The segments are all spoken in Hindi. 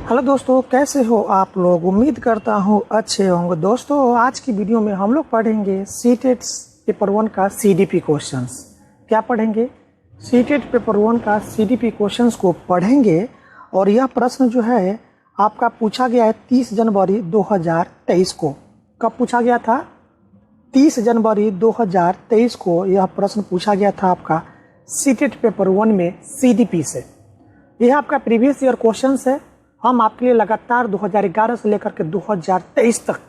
हेलो दोस्तों, कैसे हो आप लोग। उम्मीद करता हूँ अच्छे होंगे। दोस्तों, आज की वीडियो में हम लोग पढ़ेंगे सीटेट पेपर 1 का सीडीपी क्वेश्चंस। क्या पढ़ेंगे? सीटेट पेपर 1 का सीडीपी क्वेश्चंस को पढ़ेंगे। और यह प्रश्न जो है आपका पूछा गया है 30 जनवरी 2023 को। कब पूछा गया था? 30 जनवरी 2023 को यह प्रश्न पूछा गया था आपका सीटेट पेपर 1 में सीडीपी से। यह आपका प्रीवियस ईयर क्वेश्चंस है। हम आपके लिए लगातार 2011 से लेकर के 2023 तक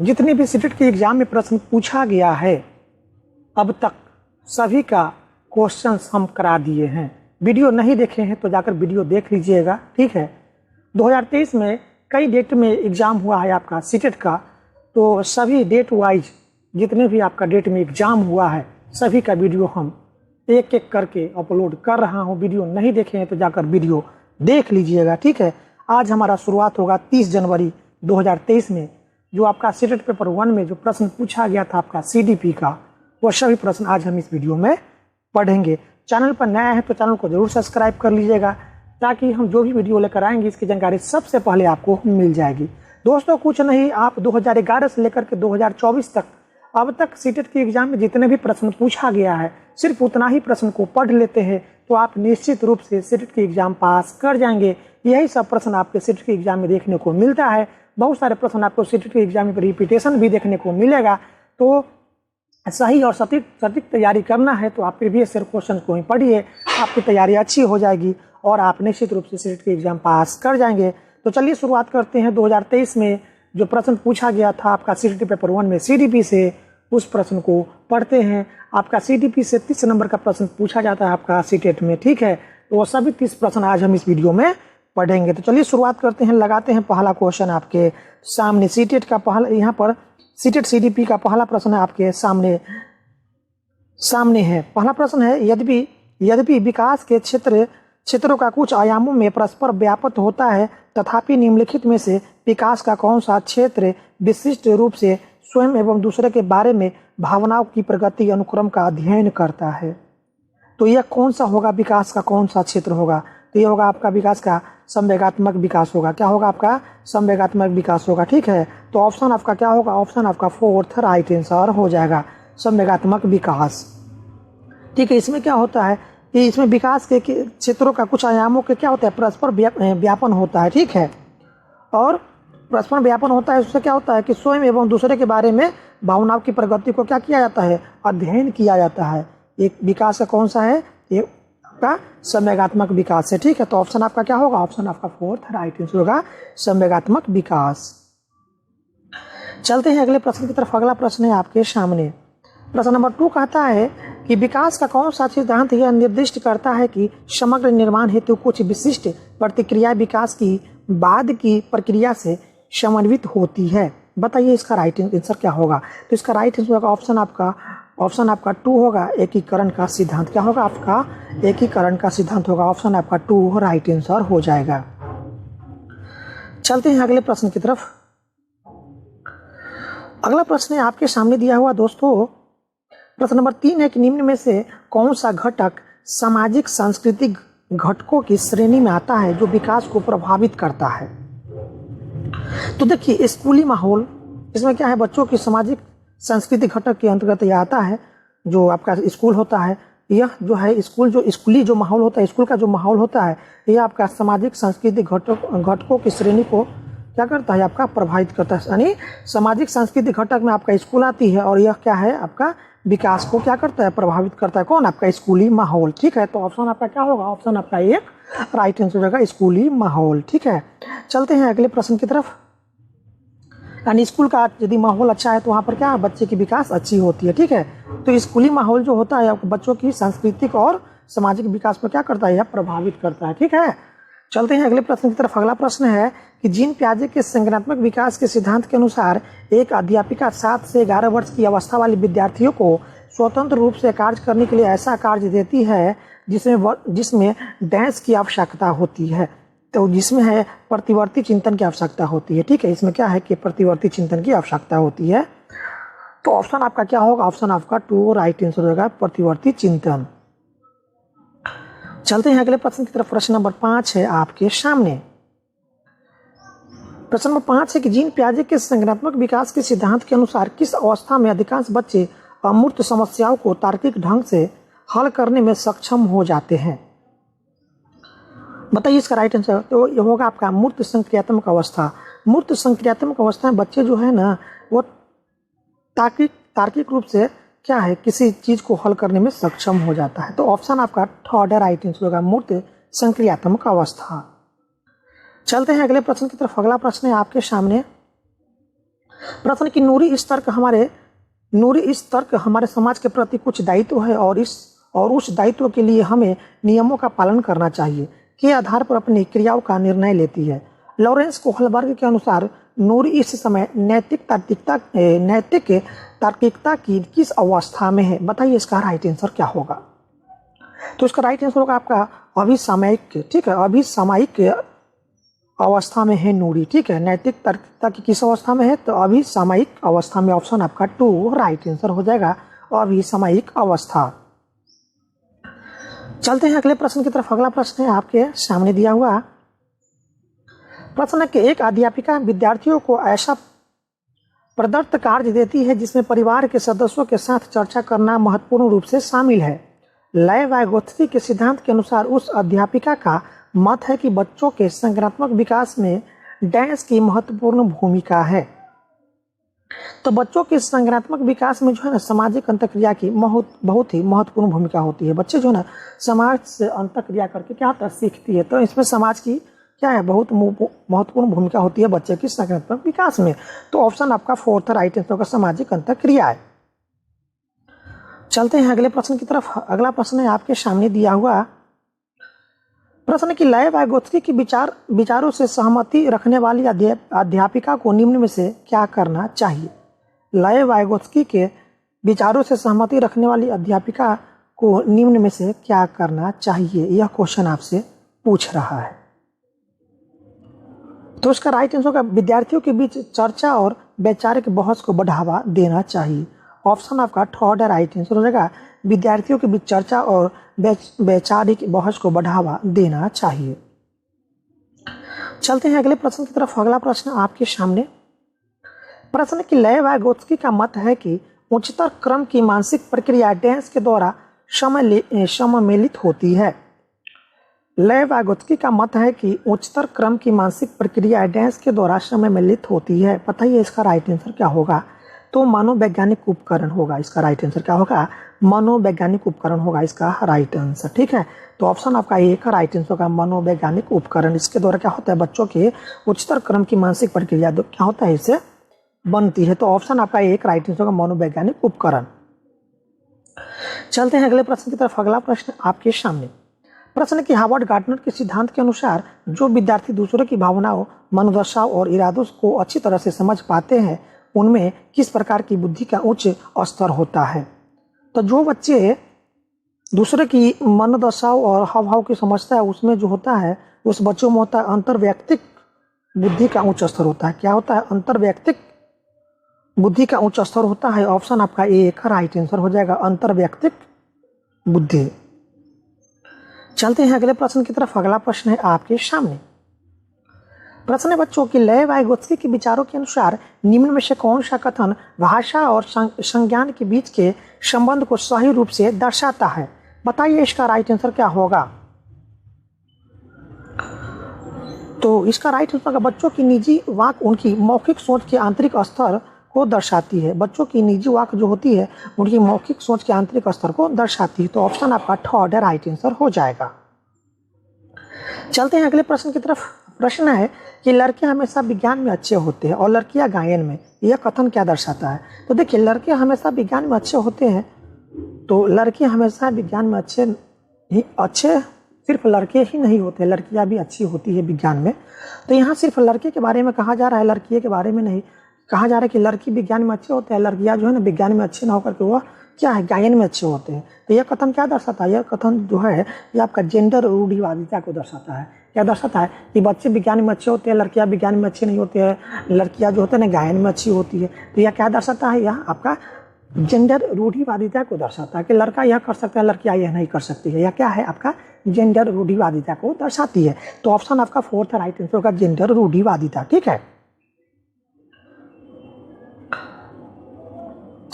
जितने भी सीटेट के एग्जाम में प्रश्न पूछा गया है अब तक सभी का क्वेश्चंस हम करा दिए हैं। वीडियो नहीं देखे हैं तो जाकर वीडियो देख लीजिएगा, ठीक है। 2023 में कई डेट में एग्जाम हुआ है आपका सीटेट का, तो सभी डेट वाइज जितने भी आपका डेट में एग्जाम हुआ है सभी का वीडियो हम एक एक करके अपलोड कर रहा हूँ। वीडियो नहीं देखे हैं तो जाकर वीडियो देख लीजिएगा, ठीक है। आज हमारा शुरुआत होगा 30 जनवरी 2023 में, जो आपका सीटेट पेपर 1 में जो प्रश्न पूछा गया था आपका सीडीपी का, वो सभी प्रश्न आज हम इस वीडियो में पढ़ेंगे। चैनल पर नया है तो चैनल को जरूर सब्सक्राइब कर लीजिएगा, ताकि हम जो भी वीडियो लेकर आएंगे इसकी जानकारी सबसे पहले आपको मिल जाएगी। दोस्तों, कुछ नहीं, आप 2011 से लेकर के 2024 तक अब तक सीटेट के एग्जाम में जितने भी प्रश्न पूछा गया है सिर्फ उतना ही प्रश्न को पढ़ लेते हैं तो आप निश्चित रूप से सीटेट के एग्जाम पास कर जाएंगे। यही सब प्रश्न आपके सीटेट के एग्जाम में देखने को मिलता है। बहुत सारे प्रश्न आपको सीटेट के एग्जाम में रिपीटेशन भी देखने को मिलेगा। तो सही और सटीक तैयारी करना है तो आप प्रीवियस ईयर क्वेश्चन को ही पढ़िए, आपकी तैयारी अच्छी हो जाएगी और आप निश्चित रूप से सीटेट के एग्जाम पास कर जाएंगे। तो चलिए शुरुआत करते हैं 2023 में जो प्रश्न पूछा गया था आपका सीटेट पेपर 1 में सीडीपी से, उस प्रश्न को पढ़ते हैं। आपका सीडीपी से 30 नंबर का प्रश्न पूछा जाता है आपका सीटेट में, ठीक है। तो वो सभी 30 प्रश्न आज हम इस वीडियो में पढ़ेंगे। तो चलिए शुरुआत करते हैं, लगाते हैं पहला क्वेश्चन आपके सामने। सीटेट का पहला, यहाँ पर सीटेट सीडीपी का पहला प्रश्न है आपके सामने है। पहला प्रश्न है, यद्यपि विकास के क्षेत्रों का कुछ आयामों में परस्पर व्याप्त होता है, तथापि निम्नलिखित में से विकास का कौन सा क्षेत्र विशिष्ट रूप से स्वयं एवं दूसरे के बारे में भावनाओं की प्रगति अनुक्रम का अध्ययन करता है? तो यह कौन सा होगा? विकास का कौन सा क्षेत्र होगा? तो यह होगा आपका विकास का संवेगात्मक विकास होगा। क्या होगा? आपका संवेगात्मक विकास होगा, ठीक है। तो ऑप्शन आपका क्या होगा? ऑप्शन आपका 4th राइट आंसर हो जाएगा, संवेगात्मक विकास, ठीक है। इसमें क्या होता है कि इसमें विकास के क्षेत्रों का कुछ आयामों के क्या होता है? परस्पर व्यापन होता है, ठीक है। और परस्पर व्यापन होता है, उससे क्या होता है कि स्वयं एवं दूसरे के बारे में भावनाओं की प्रगति को क्या किया जाता है? अध्ययन किया जाता है। एक विकास का कौन सा है? ये आपका संवेगात्मक विकास है, ठीक है। तो ऑप्शन आपका क्या होगा? ऑप्शन आपका 4th राइट आंसर होगा, संवेगात्मक विकास। चलते हैं अगले प्रश्न की तरफ। अगला प्रश्न है आपके सामने, प्रश्न नंबर 2 कहता है कि विकास का कौन सा सिद्धांत यह निर्दिष्ट करता है कि समग्र निर्माण हेतु कुछ विशिष्ट प्रतिक्रिया विकास की बाद की प्रक्रिया से समन्वित होती है? बताइए इसका राइट आंसर क्या होगा? तो इसका राइट आंसर होगा ऑप्शन आपका 2 होगा, एकीकरण का सिद्धांत। क्या होगा? आपका एकीकरण का सिद्धांत होगा। ऑप्शन आपका 2 राइट आंसर हो जाएगा। चलते हैं अगले प्रश्न की तरफ। अगला प्रश्न है आपके सामने दिया हुआ दोस्तों, प्रश्न नंबर 3 है कि निम्न में से कौन सा घटक सामाजिक सांस्कृतिक घटकों की श्रेणी में आता है जो विकास को प्रभावित करता है? तो देखिए, स्कूली माहौल, इसमें क्या है? बच्चों की सामाजिक सांस्कृतिक घटक के अंतर्गत यह आता है। जो आपका स्कूल होता है, यह जो है स्कूली जो माहौल होता है, स्कूल का जो माहौल होता है, यह आपका सामाजिक सांस्कृतिक घटकों की श्रेणी को क्या करता है? आपका प्रभावित करता है। यानी सामाजिक सांस्कृतिक घटक में आपका स्कूल आती है और यह क्या है? आपका विकास को क्या करता है? प्रभावित करता है। कौन? आपका स्कूली माहौल, ठीक है। तो ऑप्शन आपका क्या होगा? ऑप्शन आपका 1 राइट आंसर होगा, स्कूली माहौल, ठीक है। चलते हैं अगले प्रश्न की तरफ। यानी स्कूल का यदि माहौल अच्छा है तो वहाँ पर क्या है? बच्चे की विकास अच्छी होती है, ठीक है। तो स्कूली माहौल जो होता है बच्चों की सांस्कृतिक और सामाजिक विकास पर क्या करता है? यह प्रभावित करता है, ठीक है। चलते हैं अगले प्रश्न की तरफ। अगला प्रश्न है कि जीन पियाजे के संज्ञानात्मक विकास के सिद्धांत के अनुसार एक अध्यापिका 7 से 11 वर्ष की अवस्था वाले विद्यार्थियों को स्वतंत्र रूप से कार्य करने के लिए ऐसा कार्य देती है जिसमें डैश की आवश्यकता होती है। तो जिसमें है प्रतिवर्ती चिंतन की आवश्यकता होती है, ठीक है। इसमें क्या है कि प्रतिवर्ती चिंतन की आवश्यकता होती है। तो ऑप्शन आपका क्या होगा? ऑप्शन आपका 2 राइट आंसर होगा, प्रतिवर्ती चिंतन। चलते हैं अगले प्रश्न की तरफ। प्रश्न नंबर 5 है आपके सामने। प्रश्न नंबर 5 है कि जीन पियाजे के संज्ञानात्मक विकास के सिद्धांत के अनुसार किस अवस्था में अधिकांश बच्चे अमूर्त समस्याओं को तार्किक ढंग से हल करने में सक्षम हो जाते हैं? बताइए इसका राइट आंसर। तो ये होगा आपका मूर्त संक्रियात्मक अवस्था। मूर्त संक्रियात्मक अवस्था में बच्चे जो है ना वो तार्किक रूप से क्या है किसी चीज को हल करने में सक्षम हो जाता है। तो ऑप्शन आपका थर्ड राइट आंसर होगा, मूर्त संक्रियात्मक अवस्था। चलते हैं अगले प्रश्न की तरफ। अगला प्रश्न है आपके सामने। प्रश्न की नूरी इस तर्क हमारे समाज के प्रति कुछ दायित्व है और उस दायित्व के लिए हमें नियमों का पालन करना चाहिए के आधार पर अपनी क्रियाओं का निर्णय लेती है। लॉरेंस कोहलबर्ग के अनुसार नूरी इस समय नैतिक तार्किकता की किस अवस्था में है? बताइए इसका राइट आंसर क्या होगा। तो इसका राइट आंसर होगा आपका अभिसामयिक। ठीक है, अभिसामयिक अवस्था में है नूरी। ठीक है, नैतिक तार्किकता की किस अवस्था में है? तो अभिसामयिक अवस्था में। ऑप्शन आपका 2 राइट आंसर हो जाएगा, अभिसामयिक अवस्था। चलते हैं अगले प्रश्न की तरफ। अगला प्रश्न है आपके सामने दिया हुआ प्रश्न है कि एक अध्यापिका विद्यार्थियों को ऐसा प्रदत्त कार्य देती है जिसमें परिवार के सदस्यों के साथ चर्चा करना महत्वपूर्ण रूप से शामिल है। लाय-वाइगोत्स्की के सिद्धांत के अनुसार उस अध्यापिका का मत है कि बच्चों के संज्ञानात्मक विकास में डैश की महत्वपूर्ण भूमिका है। तो बच्चों के संज्ञानात्मक विकास में जो है ना सामाजिक अंतःक्रिया की बहुत ही महत्वपूर्ण भूमिका होती है। बच्चे जो है ना समाज से अंतःक्रिया करके क्या होता है सीखती है। तो इसमें समाज की क्या है बहुत महत्वपूर्ण भूमिका होती है बच्चे की संज्ञानात्मक विकास में। तो ऑप्शन आपका 4 राइट आंसर का सामाजिक अंतःक्रिया है। चलते हैं अगले प्रश्न की तरफ। अगला प्रश्न है आपके सामने दिया हुआ प्रश्न की लाय-वाइगोत्स्की की विचारों से सहमति रखने वाली अध्यापिका को निम्न में से क्या करना चाहिए? लाय-वाइगोत्स्की के विचारों से सहमति रखने वाली अध्यापिका को निम्न में से क्या करना चाहिए? यह क्वेश्चन आपसे पूछ रहा है। तो इसका राइट आंसर होगा विद्यार्थियों के बीच चर्चा और वैचारिक बहस को बढ़ावा देना चाहिए। ऑप्शन आपका 3 राइट आंसर हो जाएगा, विद्यार्थियों के बीच चर्चा और वैचारिक बहस को बढ़ावा देना चाहिए। चलते हैं अगले प्रश्न की तरफ। अगला प्रश्न आपके सामने प्रश्न की लाय-वाइगोत्स्की का मत है कि उच्चतर क्रम की मानसिक प्रक्रिया डैश के द्वारा सम्मिलित होती है। लाय-वाइगोत्स्की का मत है कि उच्चतर क्रम की मानसिक प्रक्रिया डैश के द्वारा सम्मिलित होती है। बताइए इसका राइट आंसर क्या होगा। तो मनोवैज्ञानिक उपकरण होगा। इसका राइट आंसर क्या होगा? मनोवैज्ञानिक उपकरण होगा इसका राइट आंसर। ठीक है, तो ऑप्शन आपका 1 राइट आंसर होगा, मनोवैज्ञानिक उपकरण। इसके द्वारा क्या होता है बच्चों के उच्चतर क्रम की मानसिक प्रक्रिया क्या होता है इससे बनती है। तो ऑप्शन आपका 1 राइट आंसर होगा, मनोवैज्ञानिक उपकरण। चलते हैं अगले प्रश्न की तरफ। अगला प्रश्न आपके सामने प्रश्न की हार्वर्ड गार्टनर के सिद्धांत के अनुसार जो विद्यार्थी दूसरों की भावनाओं, मनोदशाओं और इरादों को अच्छी तरह से समझ पाते हैं उनमें किस प्रकार की बुद्धि का उच्च स्तर होता है? तो जो बच्चे दूसरे की मनोदशाओं और हाव-भाव की समझता है उसमें जो होता है उस बच्चों में होता है अंतर्वैयक्तिक बुद्धि का उच्च स्तर होता है। क्या होता है? अंतर्वैयक्तिक बुद्धि का उच्च स्तर होता है। ऑप्शन आपका 1 राइट आंसर हो जाएगा, अंतर्वैयक्तिक बुद्धि। चलते हैं अगले प्रश्न की तरफ। अगला प्रश्न है आपके सामने प्रश्न है बच्चों की लाय-वाइगोत्स्की के विचारों के अनुसार निम्न में से कौन सा कथन भाषा और संज्ञान के बीच के संबंध को सही रूप से दर्शाता है? बताइए इसका राइट आंसर क्या होगा। तो इसका राइट आंसर होगा बच्चों की निजी वाक उनकी मौखिक सोच के आंतरिक स्तर को दर्शाती है। बच्चों की निजी वाक जो होती है उनकी मौखिक सोच के आंतरिक स्तर को दर्शाती है। तो ऑप्शन आपका 3 राइट आंसर हो जाएगा। चलते हैं अगले प्रश्न की तरफ। प्रश्न है कि लड़के हमेशा विज्ञान में अच्छे होते हैं और लड़कियां गायन में, यह कथन क्या दर्शाता है? तो देखिए लड़के हमेशा विज्ञान में अच्छे होते हैं, तो लड़के हमेशा विज्ञान में अच्छे सिर्फ लड़के ही नहीं होते, लड़कियां भी अच्छी होती है विज्ञान में। तो यहाँ सिर्फ लड़के के बारे में कहा जा रहा है, लड़कियों के बारे में नहीं कहा जा रहा है कि लड़की विज्ञान में अच्छे होते हैं, लड़कियां जो है ना विज्ञान में अच्छे ना होकर के वह क्या है गायन में अच्छे होते हैं। तो यह कथन क्या दर्शाता है? यह कथन जो है ये आपका जेंडर रूढ़िवादिता को दर्शाता है। क्या दर्शाता है कि बच्चे विज्ञान में अच्छे होते हैं, लड़कियां विज्ञान में अच्छे नहीं होते हैं, लड़कियां जो होते हैं ना गायन में अच्छी होती है। तो यह क्या दर्शाता है? यह आपका जेंडर रूढ़िवादिता को दर्शाता है कि लड़का यह कर सकता है, लड़कियां यह नहीं कर सकती है। यह क्या है? आपका जेंडर रूढ़िवादिता को दर्शाती है। तो ऑप्शन आपका 4 राइट आंसर होगा, जेंडर रूढ़िवादिता। ठीक है,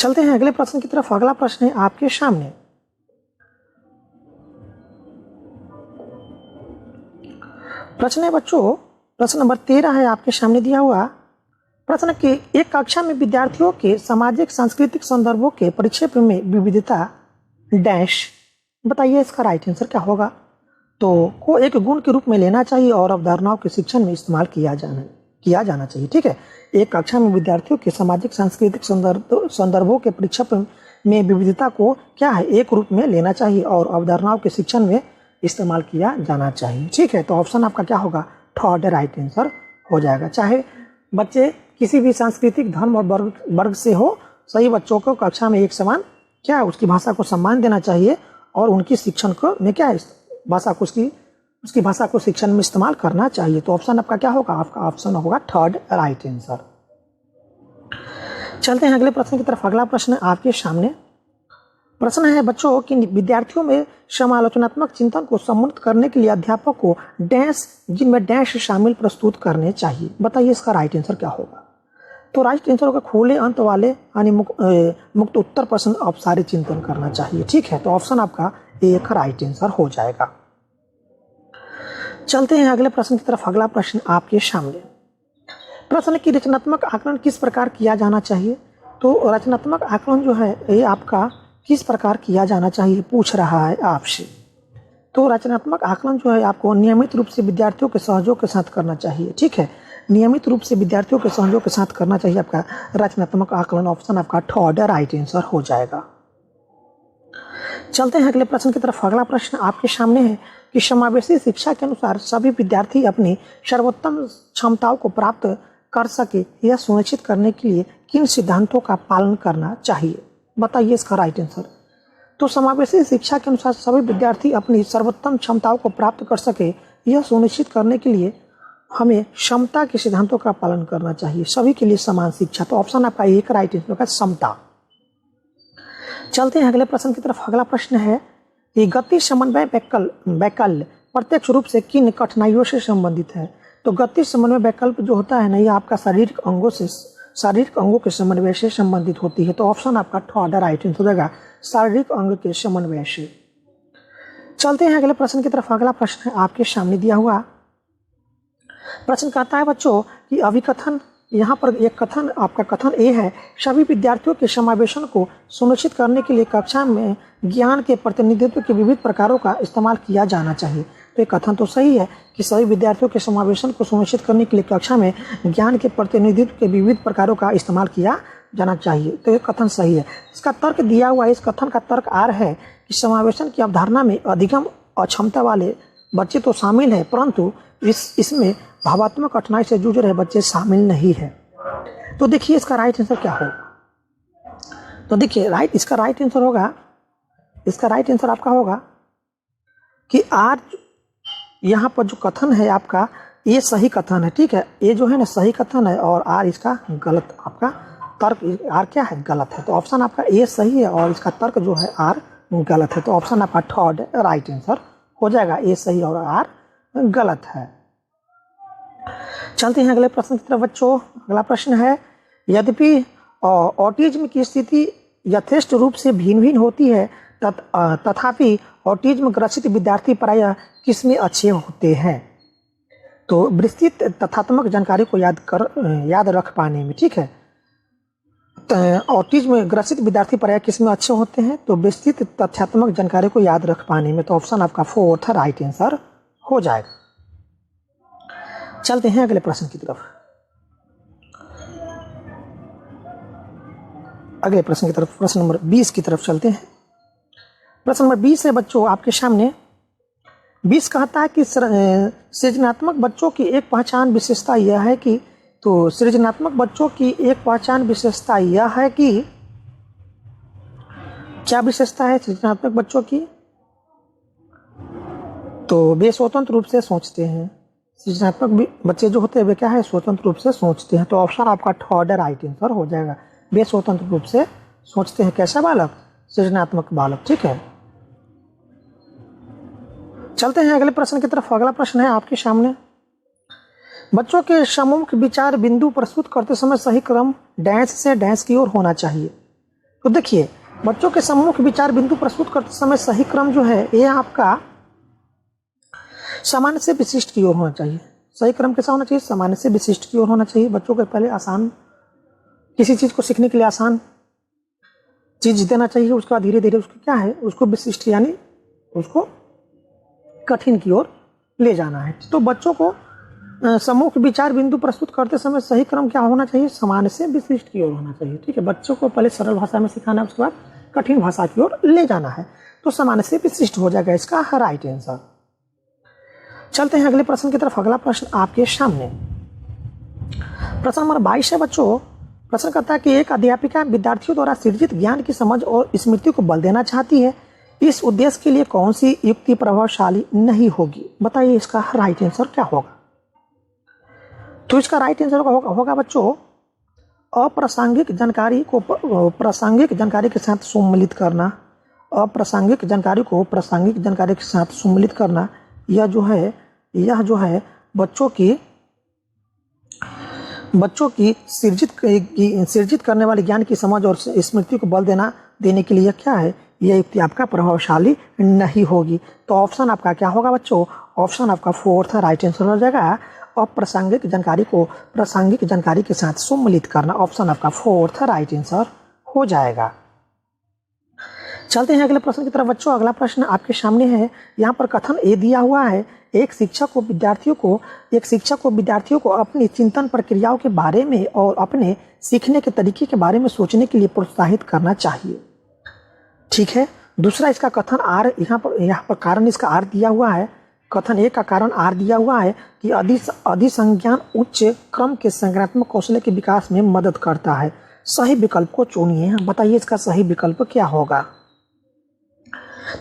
चलते हैं अगले प्रश्न की तरफ। अगला प्रश्न है आपके सामने। प्रश्न है बच्चों, प्रश्न नंबर 13 है आपके सामने दिया हुआ प्रश्न कि एक कक्षा में विद्यार्थियों के सामाजिक सांस्कृतिक संदर्भों के परिक्षेप में विविधता डैश, बताइए इसका राइट आंसर क्या होगा। तो को एक गुण के रूप में लेना चाहिए और अवधारणाओं के शिक्षण में इस्तेमाल किया जाना चाहिए। ठीक है, एक कक्षा में विद्यार्थियों के सामाजिक सांस्कृतिक संदर्भों के परिक्षेप में विविधता को क्या है, एक रूप में लेना चाहिए और अवधारणाओं के शिक्षण में इस्तेमाल किया जाना चाहिए। ठीक है, तो ऑप्शन आपका क्या होगा, थर्ड राइट आंसर हो जाएगा। चाहे बच्चे किसी भी सांस्कृतिक धर्म और वर्ग से हो, सही बच्चों को कक्षा में एक समान क्या है, उसकी भाषा को सम्मान देना चाहिए और उनकी शिक्षण को में क्या है, भाषा को उसकी भाषा को शिक्षण में इस्तेमाल करना चाहिए। तो ऑप्शन आपका क्या होगा, आपका ऑप्शन होगा थर्ड राइट आंसर। चलते हैं अगले प्रश्न की तरफ। अगला प्रश्न आपके सामने प्रश्न है बच्चों कि विद्यार्थियों में समालोचनात्मक चिंतन को सम्मिलित करने के लिए अध्यापक को डैश जिनमें डैश शामिल प्रस्तुत करने चाहिए, बताइए इसका राइट आंसर क्या होगा। तो राइट आंसर होगा खुले अंत वाले यानी मुक्त उत्तर प्रश्न औपचारिक चिंतन करना चाहिए। ठीक है, तो ऑप्शन आपका एक राइट आंसर हो जाएगा। चलते हैं अगले प्रश्न की तरफ। अगला प्रश्न आपके सामने प्रश्न की रचनात्मक आकलन किस प्रकार किया जाना चाहिए। तो रचनात्मक आकलन जो है ये आपका किस प्रकार किया जाना चाहिए पूछ रहा है आपसे। तो रचनात्मक आकलन जो है आपको नियमित रूप से विद्यार्थियों के सहयोग के साथ करना चाहिए। ठीक है, नियमित रूप से विद्यार्थियों के सहयोग के साथ करना चाहिए आपका रचनात्मक आकलन। ऑप्शन आपका थर्ड राइट आंसर हो जाएगा। चलते हैं अगले प्रश्न की तरफ। अगला प्रश्न आपके सामने है कि समावेशी शिक्षा के अनुसार सभी विद्यार्थी अपनी सर्वोत्तम क्षमताओं को प्राप्त कर सके यह सुनिश्चित करने के लिए किन सिद्धांतों का पालन करना चाहिए, बताइए इसका राइट आंसर। तो समावेशी शिक्षा के अनुसार सभी विद्यार्थी अपनी सर्वोत्तम क्षमताओं को प्राप्त कर सके यह सुनिश्चित करने के लिए हमें क्षमता के सिद्धांतों का पालन करना चाहिए, सभी के लिए समान शिक्षा। तो ऑप्शन आपका एक राइट आंसर होगा समता। चलते हैं अगले प्रश्न की तरफ। अगला प्रश्न है कि गति समन्वय वैकल्य प्रत्यक्ष रूप से किन कठिनाइयों से संबंधित है। तो गति समन्वय वैकल्प जो होता है ना, ये आपका शारीरिक अंगों के समन्वय से संबंधित होती है। तो ऑप्शन आपका थर्ड राइट आंसर होगा शारीरिक अंग के समन्वय से। चलते हैं अगले प्रश्न की तरफ। अगला प्रश्न है आपके सामने दिया हुआ प्रश्न कहता है बच्चों कि अभिकथन, यहाँ पर एक कथन आपका कथन ए है, सभी विद्यार्थियों के समावेशन को सुनिश्चित करने के लिए कक्षा में ज्ञान के प्रतिनिधित्व के विविध प्रकारों का इस्तेमाल किया जाना चाहिए। तो ये कथन तो सही है कि सभी विद्यार्थियों के समावेशन को सुनिश्चित करने के लिए कक्षा में ज्ञान के प्रतिनिधित्व के विविध प्रकारों का इस्तेमाल किया जाना चाहिए। तो ये कथन सही है। इसका तर्क दिया हुआ, इस कथन का तर्क आर है कि समावेशन की अवधारणा में अधिगम अक्षमता वाले बच्चे तो शामिल हैं, परंतु इसमें भावात्मक कठिनाई से जूझ रहे बच्चे शामिल नहीं है। तो देखिए इसका राइट आंसर क्या होगा। तो देखिए इसका राइट आंसर होगा, इसका राइट आंसर आपका होगा कि आर, यहाँ पर जो कथन है आपका ये सही कथन है। ठीक है, ये जो है ना सही कथन है और आर इसका गलत, आपका तर्क आर क्या है, गलत है। तो ऑप्शन आपका ए सही है और इसका तर्क जो है आर गलत है। तो ऑप्शन आपका थर्ड राइट आंसर हो जाएगा, ए सही और आर गलत है। चलते हैं अगले प्रश्न की तरफ बच्चों। अगला प्रश्न है, यद्यपि ऑटिज्म की स्थिति यथेष्ट रूप से भिन्न भिन्न होती है तथापि ऑटिज्म ग्रसित विद्यार्थी प्रायः किसमें अच्छे होते हैं। तो विस्तृत तथ्यात्मक जानकारी को याद रख पाने में। ठीक है, ऑटिज्म ग्रसित विद्यार्थी प्रायः किसमें अच्छे होते हैं, तो विस्तृत तथ्यात्मक जानकारी को याद रख पाने में। तो ऑप्शन आपका फोर्थ राइट आंसर हो जाएगा। चलते हैं अगले प्रश्न की तरफ। अगले प्रश्न की तरफ, प्रश्न नंबर 20 की तरफ चलते हैं। प्रश्न नंबर 20 है बच्चों आपके सामने। 20 कहता है कि सृजनात्मक बच्चों की एक पहचान विशेषता यह है कि, तो सृजनात्मक बच्चों की एक पहचान विशेषता यह है कि, क्या विशेषता है सृजनात्मक बच्चों की, तो वे स्वतंत्र रूप से सोचते हैं। सृजनात्मक बच्चे जो होते हैं वे क्या है, स्वतंत्र रूप से सोचते हैं। तो ऑप्शन आपका थर्ड राइट आंसर हो जाएगा, वे स्वतंत्र रूप से सोचते हैं। कैसा बालक, सृजनात्मक बालक। ठीक है, चलते हैं अगले प्रश्न की तरफ। अगला प्रश्न है आपके सामने, बच्चों के समूह विचार बिंदु प्रस्तुत करते समय सही क्रम डैश से डैश की ओर होना चाहिए। तो देखिए, बच्चों के सम्मुख विचार बिंदु प्रस्तुत करते समय सही क्रम जो है ये आपका सामान्य से विशिष्ट की ओर होना चाहिए। सही क्रम कैसा होना चाहिए? सामान्य से विशिष्ट की ओर होना चाहिए। बच्चों को पहले आसान, किसी चीज को सीखने के लिए आसान चीज देना चाहिए, उसके बाद धीरे धीरे उसको क्या है, उसको विशिष्ट यानी उसको कठिन की ओर ले जाना है। तो बच्चों को सम्मुख विचार बिंदु प्रस्तुत करते समय सही क्रम क्या होना चाहिए? सामान्य से विशिष्ट की ओर होना चाहिए। ठीक है, बच्चों को पहले सरल भाषा में सिखाना है, उसके बाद कठिन भाषा की ओर ले जाना है। तो सामान्य से विशिष्ट हो जाएगा इसका राइट आंसर। चलते हैं अगले प्रश्न की तरफ। अगला प्रश्न आपके सामने प्रश्न नंबर 22 है बच्चों। प्रश्न कहता है कि एक अध्यापिका विद्यार्थियों द्वारा सृजित ज्ञान की समझ और स्मृति को बल देना चाहती है। इस उद्देश्य के लिए कौन सी युक्ति प्रभावशाली नहीं होगी? बताइए इसका राइट आंसर क्या होगा? तो इसका राइट आंसर होगा बच्चों, अप्रासंगिक जानकारी को प्रासंगिक जानकारी के साथ सम्मिलित करना। अप्रासंगिक जानकारी को प्रासंगिक जानकारी के साथ सम्मिलित करना, यह जो है बच्चों की सृजित करने वाले ज्ञान की समझ और स्मृति को बल देने के लिए क्या है, यह युक्ति आपका प्रभावशाली नहीं होगी। तो ऑप्शन आपका क्या होगा बच्चों? ऑप्शन आपका फोर्थ राइट आंसर हो जाएगा, अप्रासंगिक जानकारी को प्रासंगिक जानकारी के साथ सम्मिलित करना। ऑप्शन आपका फोर्थ राइट आंसर हो जाएगा। चलते हैं अगले प्रश्न की तरफ बच्चों। अगला प्रश्न आपके सामने है। यहाँ पर कथन ए दिया हुआ है, एक शिक्षक को विद्यार्थियों को अपनी चिंतन प्रक्रियाओं के बारे में और अपने सीखने के तरीके के बारे में सोचने के लिए प्रोत्साहित करना चाहिए। ठीक है, दूसरा इसका कथन आर, यहाँ पर कारण इसका आर दिया हुआ है। कथन ए का कारण आर दिया हुआ है कि अधिसंज्ञान उच्च क्रम के संज्ञानात्मक कौशल के विकास में मदद करता है। सही विकल्प को चुनिए। बताइए इसका सही विकल्प क्या होगा?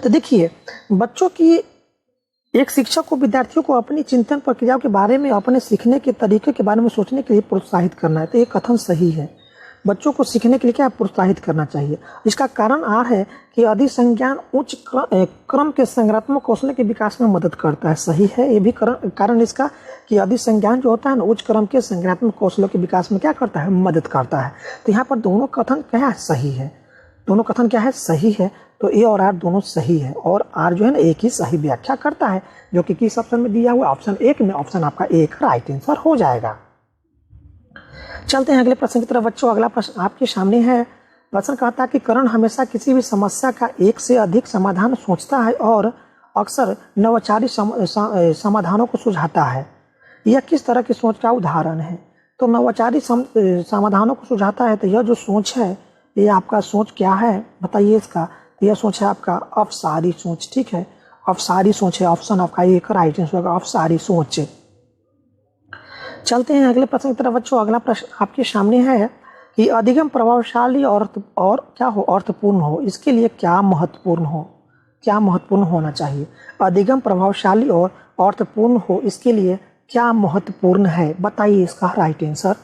तो देखिए, बच्चों की एक शिक्षक को विद्यार्थियों को अपनी चिंतन प्रक्रियाओं के बारे में, अपने सीखने के तरीके के बारे में सोचने के लिए प्रोत्साहित करना है। तो ये कथन सही है, बच्चों को सीखने के लिए क्या प्रोत्साहित करना चाहिए। इसका कारण आर है कि अधिसंज्ञान उच्च क्रम के संज्ञानात्मक कौशल के विकास में मदद करता है। सही है, ये भी कारण इसका कि अधिसंज्ञान जो होता है ना, उच्च क्रम के संज्ञानात्मक कौशलों के विकास में क्या करता है, मदद करता है। तो यहाँ पर दोनों कथन क्या है, सही है। दोनों कथन क्या है, सही है। तो ए और आर दोनों सही है, और आर जो है ना एक ही सही व्याख्या करता है, जो कि किस ऑप्शन में दिया हुआ, ऑप्शन एक में। ऑप्शन आपका एक राइट आंसर हो जाएगा। चलते हैं अगले प्रश्न की तरफ बच्चों। अगला प्रश्न आपके सामने है। प्रश्न कहता है कि करण हमेशा किसी भी समस्या का एक से अधिक समाधान सोचता है और अक्सर नवाचारी समाधानों को सुझाता है। यह किस तरह की सोच का उदाहरण है? तो नवाचारी समाधानों को सुझाता है, तो यह जो सोच है, ये आपका सोच क्या है? बताइए इसका। तो यह सोच है आपका अवसारी सोच। ठीक है, अवसारी सोच है। ऑप्शन आपका एक राइट आंसर होगा, अवसारी सोच। चलते हैं अगले प्रश्न की तरफ बच्चों। अगला प्रश्न आपके सामने है कि अधिगम प्रभावशाली और क्या हो, अर्थपूर्ण हो, इसके लिए क्या महत्वपूर्ण होना चाहिए? अधिगम प्रभावशाली और अर्थपूर्ण हो, इसके लिए क्या महत्वपूर्ण है? बताइए इसका राइट आंसर।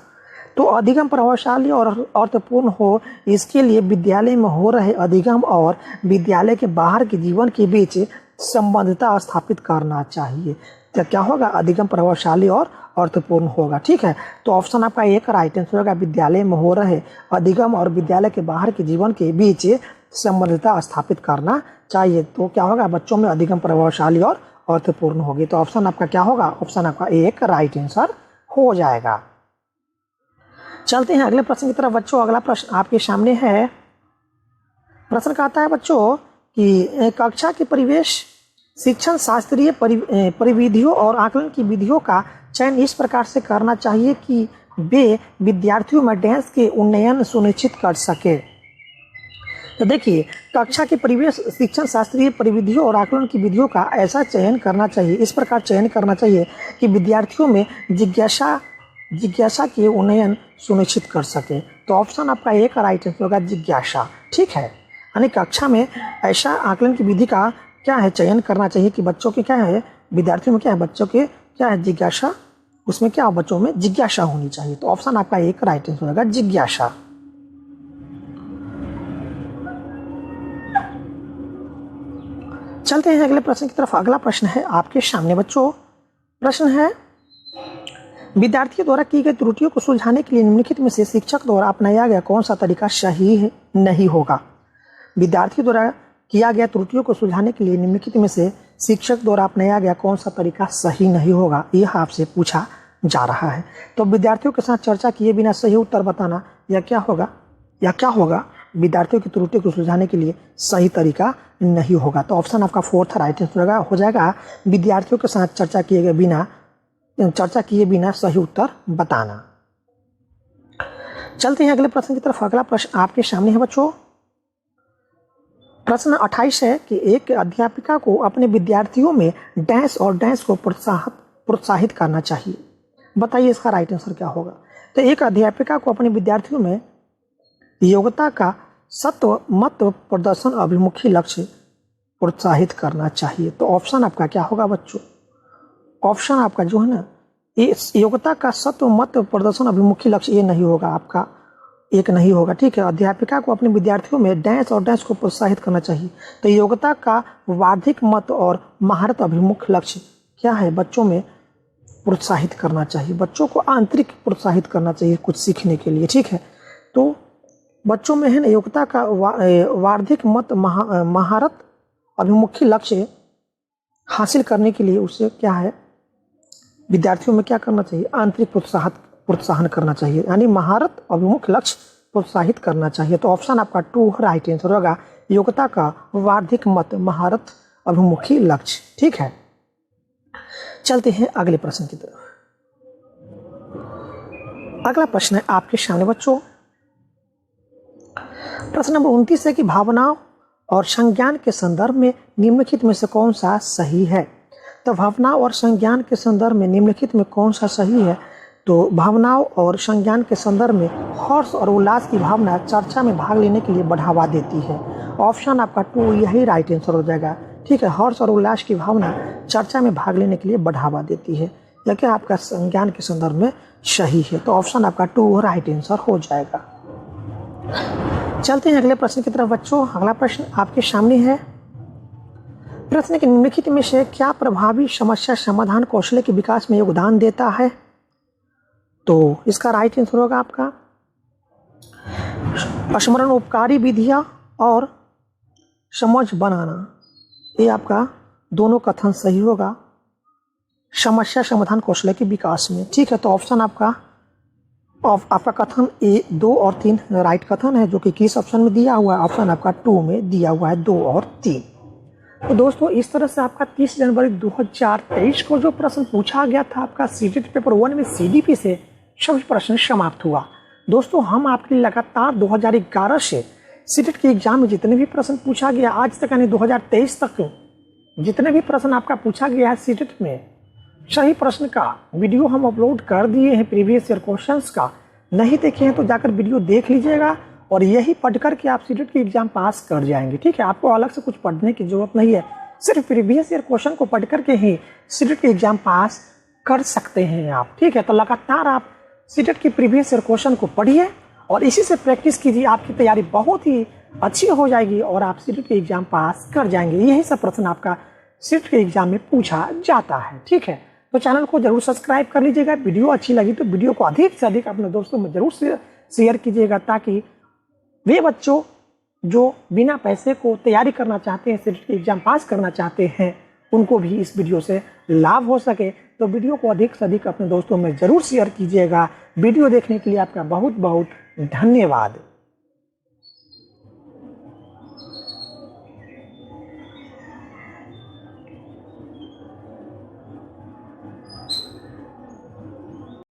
तो अधिगम प्रभावशाली और अर्थपूर्ण हो, इसके लिए विद्यालय में हो रहे अधिगम और विद्यालय के बाहर के जीवन के बीच संबद्धता स्थापित करना चाहिए। तो क्या होगा, अधिगम प्रभावशाली और अर्थपूर्ण होगा। ठीक है, तो ऑप्शन आपका एक राइट आंसर होगा, विद्यालय में हो रहे अधिगम और विद्यालय के बाहर के जीवन के बीच संबद्धता स्थापित करना चाहिए। तो क्या होगा, बच्चों में अधिगम प्रभावशाली और अर्थपूर्ण होगी। तो ऑप्शन आपका क्या होगा, ऑप्शन आपका एक राइट आंसर हो जाएगा। चलते हैं अगले प्रश्न की तरफ बच्चों। अगला प्रश्न आपके सामने है। प्रश्न कहता है बच्चों कि कक्षा के परिवेश शिक्षण शास्त्रीय परिविधियों और आकलन की विधियों का चयन इस प्रकार से करना चाहिए कि वे विद्यार्थियों में डेंस के उन्नयन सुनिश्चित कर सके। तो देखिए, कक्षा के परिवेश शिक्षण शास्त्रीय परिविधियों और आकलन की विधियों का ऐसा चयन करना चाहिए, इस प्रकार चयन करना चाहिए कि विद्यार्थियों में जिज्ञासा के उन्नयन सुनिश्चित कर सके। तो ऑप्शन आपका एक राइट आंसर होगा, जिज्ञासा। ठीक है, यानी कक्षा में ऐसा आकलन की विधि का क्या है, चयन करना चाहिए कि बच्चों के क्या है, विद्यार्थियों में क्या है, बच्चों के क्या है, जिज्ञासा, उसमें क्या बच्चों में जिज्ञासा होनी चाहिए। तो ऑप्शन आपका एक राइट आंसर होगा, जिज्ञासा। चलते हैं अगले प्रश्न की तरफ। अगला प्रश्न है आपके सामने बच्चों। प्रश्न है विद्यार्थियों द्वारा की गई त्रुटियों को सुलझाने के लिए निम्नलिखित में से शिक्षक द्वारा अपनाया गया कौन सा तरीका सही है नहीं होगा। विद्यार्थियों द्वारा किया गया त्रुटियों को सुलझाने के लिए निम्नलिखित में से शिक्षक द्वारा अपनाया गया कौन सा तरीका सही नहीं होगा, यह आपसे पूछा जा रहा है। तो विद्यार्थियों के साथ चर्चा किए बिना सही उत्तर बताना या क्या होगा विद्यार्थियों की त्रुटियों को सुलझाने के लिए सही तरीका नहीं होगा। तो ऑप्शन आपका फोर्थ राइट आंसर हो जाएगा, विद्यार्थियों के साथ चर्चा किए बिना सही उत्तर बताना। चलते हैं अगले प्रश्न की तरफ। अगला प्रश्न आपके सामने है बच्चों। प्रश्न 28 है कि एक अध्यापिका को अपने विद्यार्थियों में डैश और डैश को प्रोत्साहित करना चाहिए। बताइए इसका राइट आंसर क्या होगा। तो एक अध्यापिका को अपने विद्यार्थियों में योग्यता का सत्व मत प्रदर्शन अभिमुखी लक्ष्य प्रोत्साहित करना चाहिए। तो ऑप्शन आपका क्या होगा बच्चों? ऑप्शन आपका जो है ना, ये योग्यता का सत्व मत प्रदर्शन अभिमुखी लक्ष्य ये नहीं होगा, आपका एक नहीं होगा। ठीक है, अध्यापिका को अपने विद्यार्थियों में डैश और डैश को प्रोत्साहित करना चाहिए। तो योग्यता का वार्षिक मत और महारत अभिमुख लक्ष्य क्या है? बच्चों में प्रोत्साहित करना चाहिए, बच्चों को आंतरिक प्रोत्साहित करना चाहिए कुछ सीखने के लिए। ठीक है, तो बच्चों में है ना योग्यता का वार्षिक मत महारत अभिमुखी लक्ष्य हासिल करने के लिए उसे क्या है, विद्यार्थियों में क्या करना चाहिए? आंतरिक प्रोत्साहन करना चाहिए, यानी महारत अभिमुख लक्ष्य प्रोत्साहित करना चाहिए। तो ऑप्शन आपका 2 राइट आंसर होगा, योग्यता का वार्षिक मत महारत अभिमुखी लक्ष्य। ठीक है, चलते हैं अगले प्रश्न की तरफ। अगला प्रश्न है आपके सामने बच्चों। प्रश्न नंबर 29 है कि भावनाओं और संज्ञान के संदर्भ में निम्नलिखित में से कौन सा सही है? तो भावनाओं और संज्ञान के संदर्भ में निम्नलिखित में कौन सा सही है? तो भावनाओं और संज्ञान के संदर्भ में हर्ष और उल्लास की भावना चर्चा में भाग लेने के लिए बढ़ावा देती है। ऑप्शन आपका 2 यही राइट आंसर हो जाएगा। ठीक है, हर्ष और उल्लास की भावना चर्चा में भाग लेने के लिए बढ़ावा देती है, या क्या आपका संज्ञान के संदर्भ में सही है। तो ऑप्शन आपका 2 राइट आंसर हो जाएगा। चलते हैं अगले प्रश्न की तरफ बच्चों। अगला प्रश्न आपके सामने है। प्रश्न के निम्नलिखित में से क्या प्रभावी समस्या समाधान कौशल के विकास में योगदान देता है? तो इसका राइट आंसर होगा आपका स्मरण उपकारी विधियां और समझ बनाना। ये आपका दोनों कथन सही होगा समस्या समाधान कौशल के विकास में। ठीक है, तो ऑप्शन आपका कथन ए 2 और 3 राइट कथन है, जो कि किस ऑप्शन में दिया हुआ है? ऑप्शन आपका 2 में दिया हुआ है, 2 और 3। तो दोस्तों इस तरह से आपका 30 जनवरी 2023 को जो प्रश्न पूछा गया था आपका सीटेट पेपर 1 में सीडीपी से सभी प्रश्न समाप्त हुआ। दोस्तों हम आपके लिए लगातार 2011 से सीटेट के एग्जाम में जितने भी प्रश्न पूछा गया आज तक, यानी 2023 तक जितने भी प्रश्न आपका पूछा गया है सीटेट में, सही प्रश्न का वीडियो हम अपलोड कर दिए हैं। प्रीवियस ईयर क्वेश्चंस का नहीं देखे हैं तो जाकर वीडियो देख लीजिएगा, और यही पढ़ कर के आप सीटेट की एग्जाम पास कर जाएंगे। ठीक है, आपको अलग से कुछ पढ़ने की जरूरत नहीं है, सिर्फ प्रीवियस ईयर क्वेश्चन को पढ़ करके ही सीटेट की एग्जाम पास कर सकते हैं आप। ठीक है, तो लगातार आप सीटेट की प्रीवियस ईयर क्वेश्चन को पढ़िए और इसी से प्रैक्टिस कीजिए, आपकी तैयारी बहुत ही अच्छी हो जाएगी और आप सीटेट की एग्जाम पास कर जाएंगे। यही सब प्रश्न आपका सीटेट के एग्जाम में पूछा जाता है। ठीक है, तो चैनल को जरूर सब्सक्राइब कर लीजिएगा। वीडियो अच्छी लगी तो वीडियो को अधिक से अधिक अपने दोस्तों में जरूर शेयर कीजिएगा, ताकि वे बच्चों जो बिना पैसे को तैयारी करना चाहते हैं, सीटेट की एग्जाम पास करना चाहते हैं, उनको भी इस वीडियो से लाभ हो सके। तो वीडियो को अधिक से अधिक अपने दोस्तों में जरूर शेयर कीजिएगा। वीडियो देखने के लिए आपका बहुत बहुत धन्यवाद।